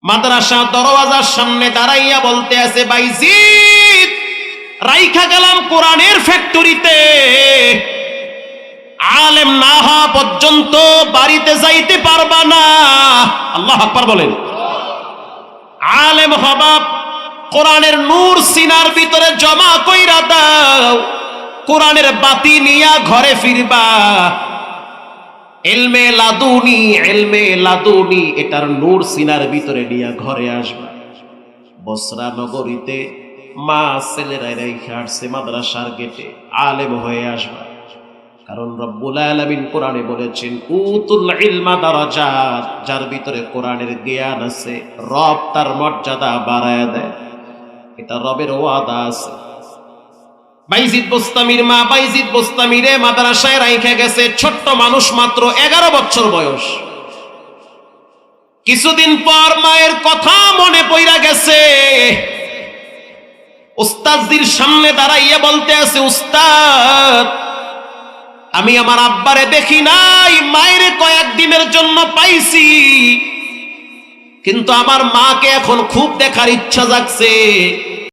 মাদ্রাসা দরওয়াজার সামনে দাঁড়াইয়া বলতে আছে, বাইজিদ রাইখা গেলাম কোরআনের ফ্যাক্টরিতে, আলেম না হওয়া পর্যন্ত বাড়িতে যাইতে পারবা না। আল্লাহু আকবার বলেন। আলেম হবা, কোরআনের নূর সিনার ভিতরে জমা কইরা দাও, কোরআনের বাতি নিয়া ঘরে ফিরবা। ইলমে লাদুনি, ইলমে লাদুনি, এটার নূর সিনার ভিতরে নিয়া ঘরে আসবা। বসরা নগরীতে মা ছেলেরা রেখে আসছে মাদ্রাসার গেটে, আলেম হয়ে আসবা। কারণ রব্বুল আলামিন কোরআনে বলেছেন, উতুল ইলমা দারাজাত, যার ভিতরে কোরআনের জ্ঞান আছে রব তার মর্যাদা বাড়ায় দেয়। এটা রবের ওয়াদা আছে। বাইজিদ বোস্তামির মা বাইজিদ বোস্তামিরে মাদ্রাসায় রাইখা গেছে, ছোট্ট মানুষ, মাত্র 11 বছর বয়স। কিছুদিন পর মায়ের কথা মনে পইরা গেছে, উস্তাদজির সামনে দাঁড়াইয়া বলতে আছে, উস্তাদ আমি আমার আব্বারে দেখি নাই, মায়ের কয়েকদিনের জন্য পাইছি, কিন্তু আমার মাকে এখন খুব দেখার ইচ্ছা জাগছে।